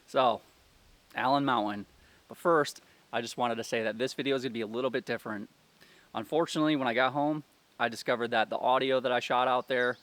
So, Allen Mountain. But first, I just wanted to say that this video is going to be a little bit different. Unfortunately, when I got home, I discovered that the audio that I shot out there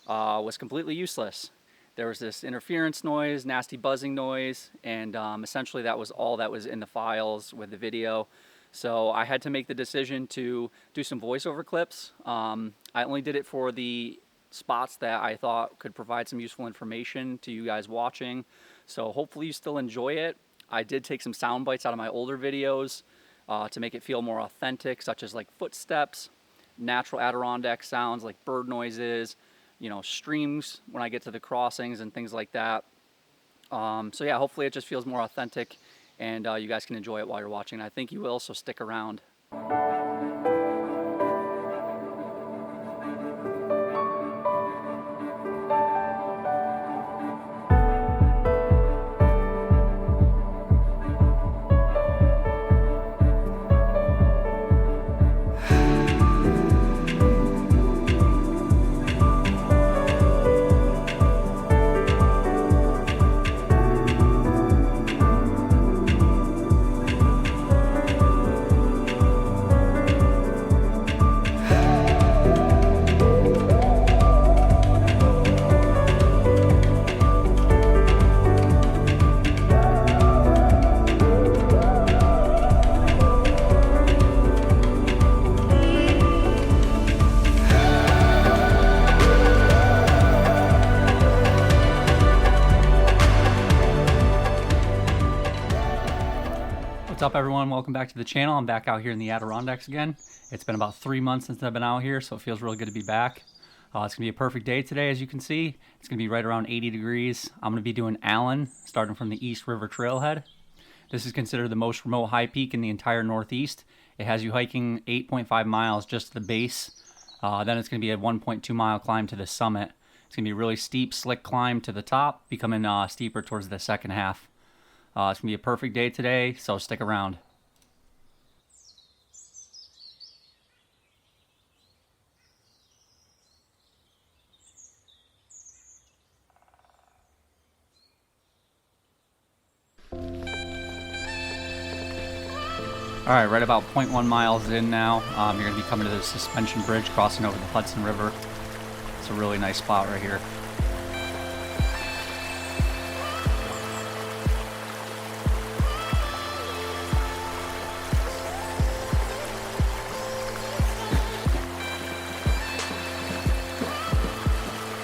was completely useless. There was this interference noise, nasty buzzing noise, and essentially that was all that was in the files with the video. So I had to make the decision to do some voiceover clips. I only did it for the spots that I thought could provide some useful information to you guys watching. So hopefully you still enjoy it. I did take some sound bites out of my older videos to make it feel more authentic, such as like footsteps, natural Adirondack sounds like bird noises, you know, streams when I get to the crossings and things like that. So yeah, hopefully it just feels more authentic and you guys can enjoy it while you're watching. I think you will, so stick around. What's up, everyone? Welcome back to the channel. I'm back out here in the Adirondacks again. It's been about 3 months since I've been out here, so it feels really good to be back. It's going to be a perfect day today, as you can see. It's going to be right around 80 degrees. I'm going to be doing Allen, starting from the East River Trailhead. This is considered the most remote high peak in the entire Northeast. It has you hiking 8.5 miles just to the base. Then it's going to be a 1.2 mile climb to the summit. It's going to be a really steep, slick climb to the top, becoming steeper towards the second half. It's going to be a perfect day today, so stick around. Alright, right about 0.1 miles in now, you're going to be coming to the suspension bridge crossing over the Hudson River. It's a really nice spot right here.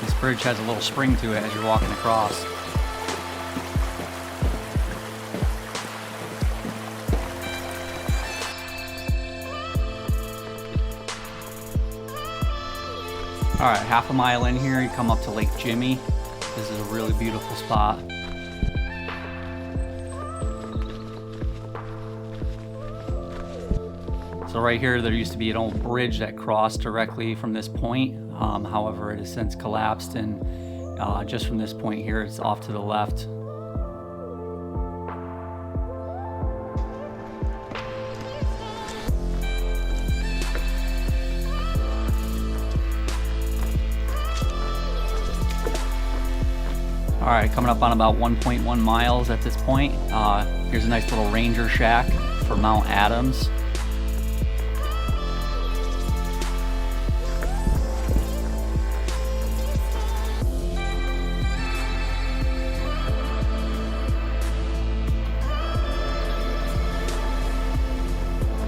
This bridge has a little spring to it as you're walking across. Alright, half a mile in here, you come up to Lake Jimmy. This is a really beautiful spot. So right here, there used to be an old bridge that crossed directly from this point. However, it has since collapsed, and just from this point here, it's off to the left. Alright, coming up on about 1.1 miles at this point. Here's a nice little ranger shack for Mount Adams.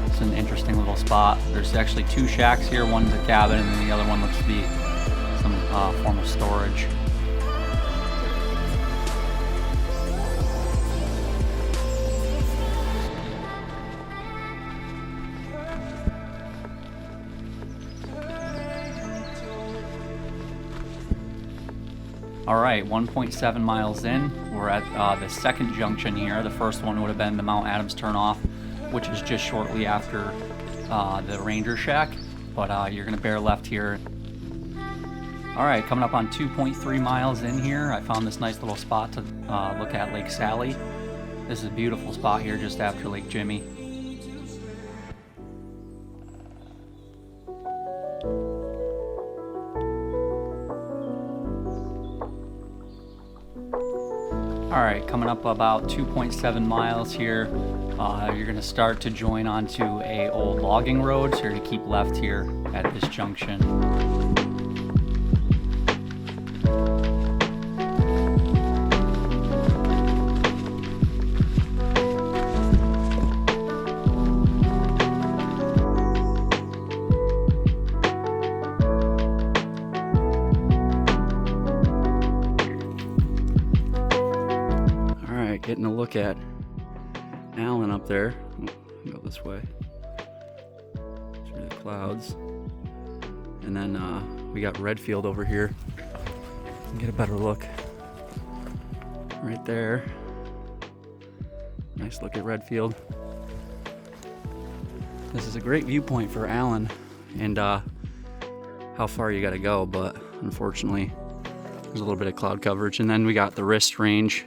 It's an interesting little spot. There's actually two shacks here. One's a cabin and then the other one looks to be some form of storage. Alright, 1.7 miles in, we're at the second junction here. The first one would have been the Mount Adams turnoff, which is just shortly after the Ranger Shack, but you're going to bear left here. Alright, coming up on 2.3 miles in here, I found this nice little spot to look at Lake Sally. This is a beautiful spot here just after Lake Jimmy. All right, coming up about 2.7 miles here, you're going to start to join onto a old logging road, so you're going to keep left here at this junction. Getting a look at Alan up there. Go this way through the clouds, and then we got Redfield over here. Get a better look right there. Nice look at Redfield. This is a great viewpoint for Alan and how far you got to go, but unfortunately there's a little bit of cloud coverage. And then we got the Dix Range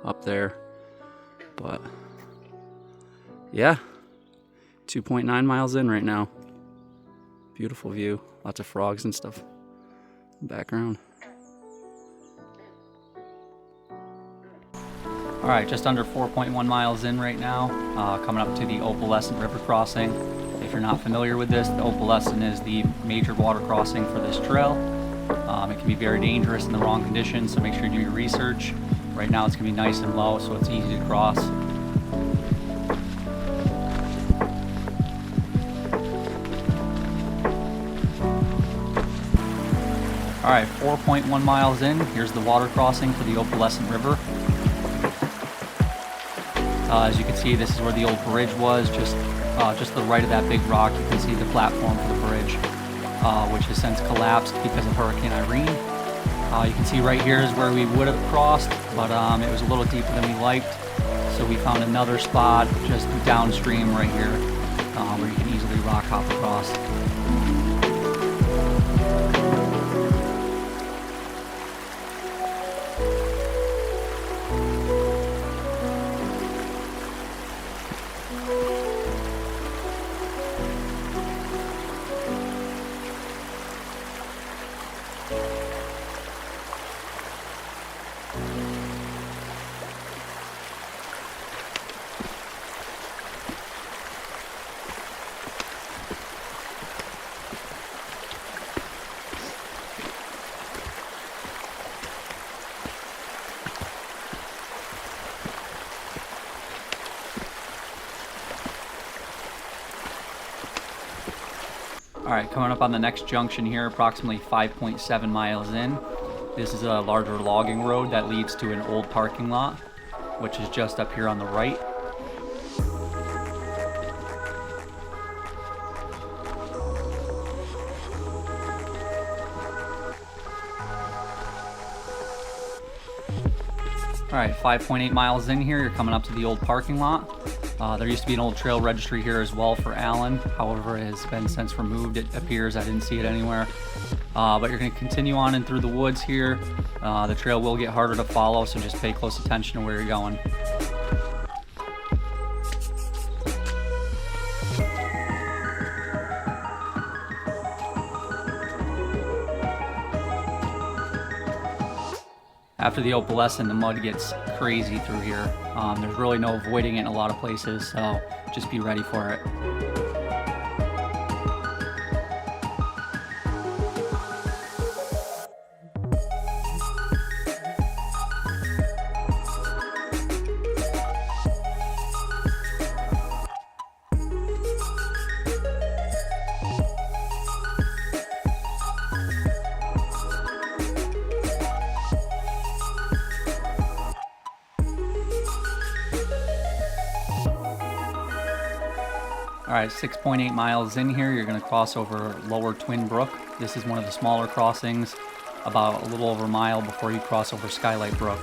up there, but yeah, 2.9 miles in right now. Beautiful view, lots of frogs and stuff in the background. All right, just under 4.1 miles in right now, coming up to the Opalescent River crossing. If you're not familiar with this, the Opalescent is the major water crossing for this trail. It can be very dangerous in the wrong conditions, so make sure you do your research. Right now it's going to be nice and low, so it's easy to cross. All right, 4.1 miles in, here's the water crossing for the Opalescent River. As you can see, this is where the old bridge was, just to the right of that big rock. You can see the platform for the bridge, which has since collapsed because of Hurricane Irene. You can see right here is where we would have crossed, but it was a little deeper than we liked. So we found another spot just downstream right here where you can easily rock hop across. All right, coming up on the next junction here, approximately 5.7 miles in. This is a larger logging road that leads to an old parking lot, which is just up here on the right. All right, 5.8 miles in here, you're coming up to the old parking lot. There used to be an old trail registry here as well for Alan. However, it has been since removed, it appears. I didn't see it anywhere. But you're going to continue on in through the woods here. The trail will get harder to follow, so just pay close attention to where you're going. After the Opalescent, the mud gets crazy through here. There's really no avoiding it in a lot of places, so just be ready for it. All right, 6.8 miles in here, you're going to cross over Lower Twin Brook. This is one of the smaller crossings, about a little over a mile before you cross over Skylight Brook.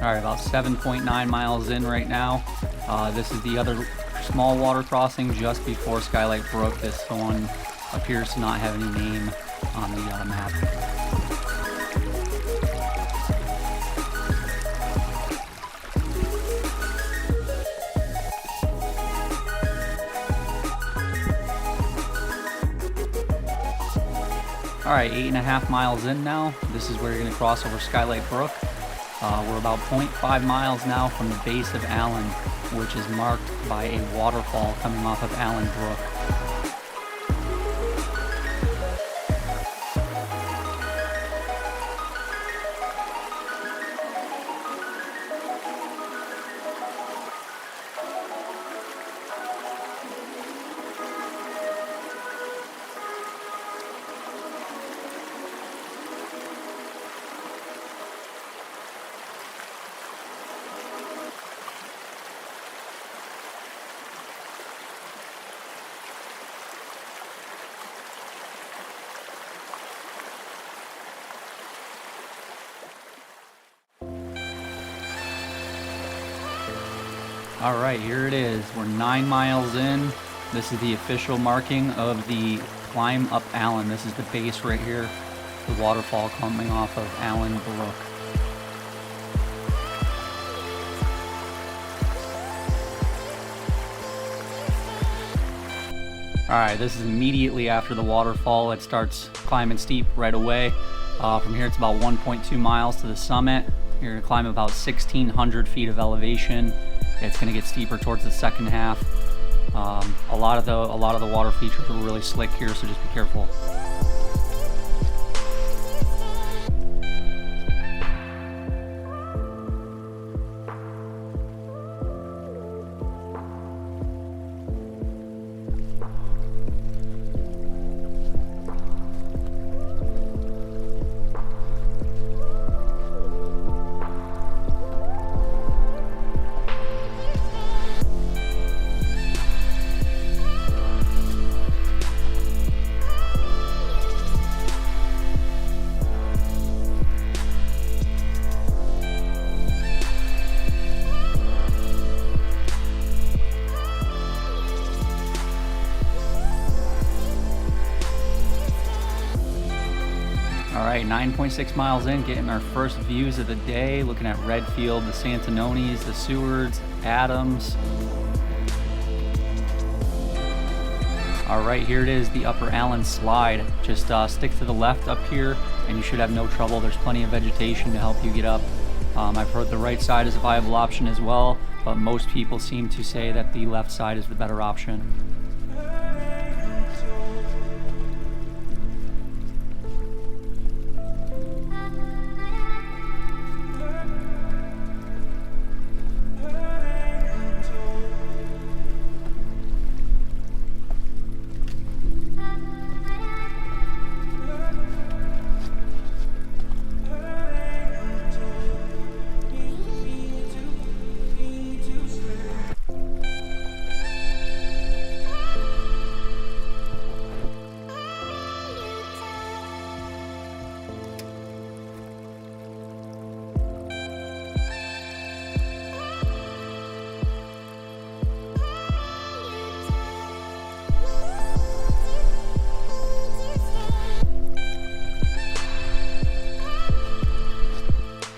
All right, about 7.9 miles in right now. This is the other small water crossing just before Skylight Brook. This one appears to not have any name on the map. Alright, 8.5 miles in now. This is where you're going to cross over Skylight Brook. We're about 0.5 miles now from the base of Allen, which is marked by a waterfall coming off of Allen Brook. Alright, here it is. We're 9 miles in. This is the official marking of the climb up Allen. This is the base right here. The waterfall coming off of Allen Brook. Alright, this is immediately after the waterfall. It starts climbing steep right away. From here it's about 1.2 miles to the summit. You're going to climb about 1,600 feet of elevation. It's going to get steeper towards the second half. A lot of the water features are really slick here, so just be careful. Alright, 9.6 miles in, getting our first views of the day, looking at Redfield, the Santanonis, the Sewards, Adams. Alright, here it is, the Upper Allen Slide. Just stick to the left up here and you should have no trouble. There's plenty of vegetation to help you get up. I've heard the right side is a viable option as well, but most people seem to say that the left side is the better option.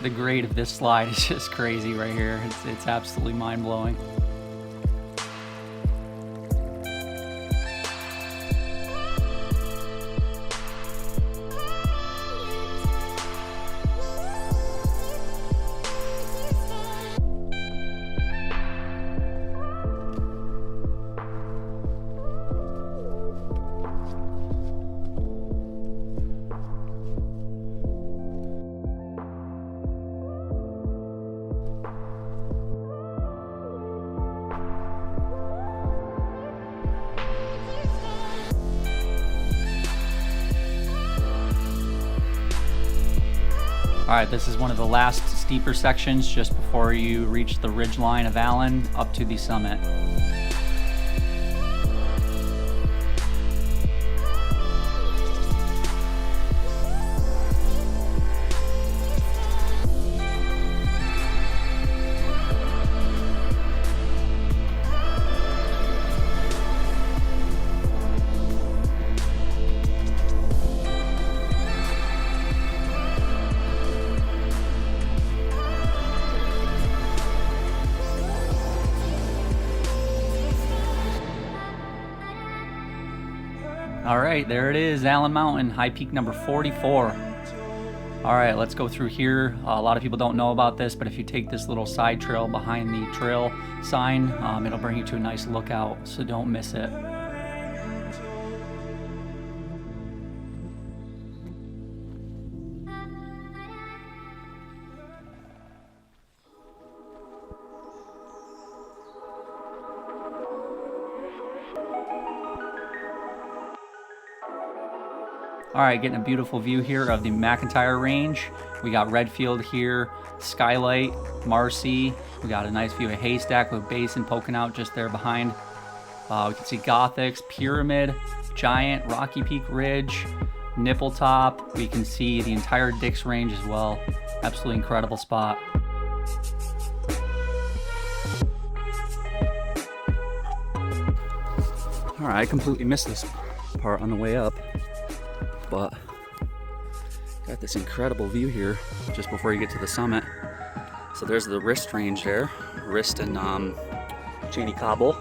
The grade of this slide is just crazy right here. It's absolutely mind-blowing. Alright, this is one of the last steeper sections just before you reach the ridge line of Allen up to the summit. All right, there it is, Allen Mountain, high peak number 44. All right, let's go through here. A lot of people don't know about this, but if you take this little side trail behind the trail sign, it'll bring you to a nice lookout, so don't miss it. All right, getting a beautiful view here of the MacIntyre Range. We got Redfield here, Skylight, Marcy. We got a nice view of Haystack with Basin poking out just there behind. We can see Gothics, Pyramid, Giant, Rocky Peak Ridge, Nippletop. We can see the entire Dix Range as well. Absolutely incredible spot. All right, I completely missed this part on the way up, but got this incredible view here just before you get to the summit. So there's the Wrist Range there, Wrist and Cheney Cobble.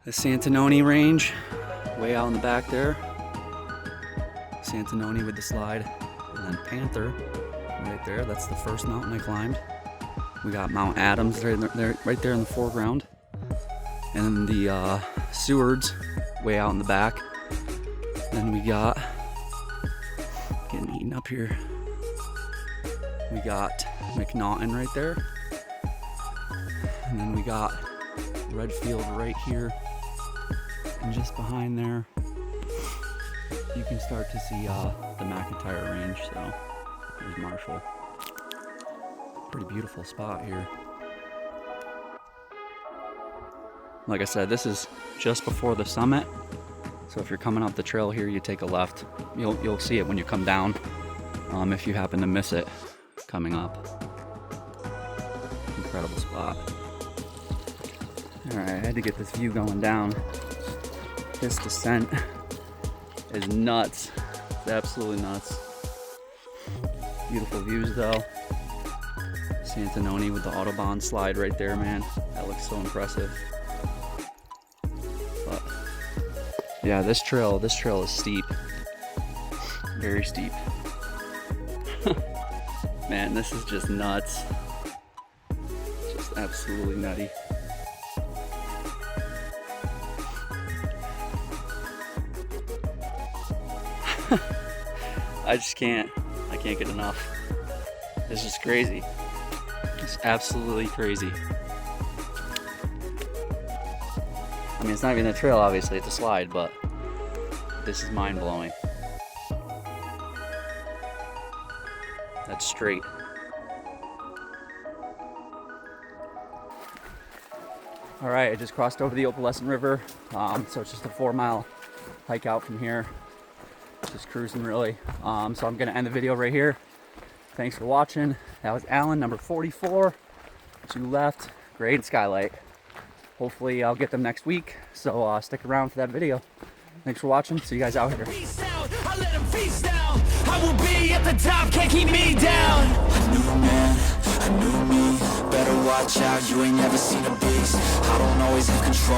The Santanoni Range, way out in the back there. Santanoni with the slide, and then Panther right there. That's the first mountain I climbed. We got Mount Adams right there in the foreground, and then the Sewards way out in the back. Then we got, getting eaten up here, we got McNaughton right there. And then we got Redfield right here. And just behind there, you can start to see the MacIntyre Range. So there's Marshall. Pretty beautiful spot here. Like I said, this is just before the summit. So if you're coming up the trail here, you take a left. You'll see it when you come down, if you happen to miss it coming up. Incredible spot. All right, I had to get this view going down. This descent is nuts. It's absolutely nuts. Beautiful views though. Santanoni with the Autobahn slide right there, man. That looks so impressive. But yeah, this trail is steep. Very steep. Man, this is just nuts. Just absolutely nutty. I can't get enough. This is crazy. It's absolutely crazy. I mean, it's not even a trail, obviously, it's a slide, but this is mind-blowing. That's straight. All right, I just crossed over the Opalescent River, so it's just a 4-mile hike out from here. Just cruising, really. So I'm gonna end the video right here. Thanks for watching. That was Allen, number 44. 2 left, Grade and Skylight. Hopefully I'll get them next week, so stick around for that video. Thanks for watching. See you guys out here. I will be at the top, can't keep me down. A new man, a new me. Better watch out, you ain't never seen a beast. I don't always have control.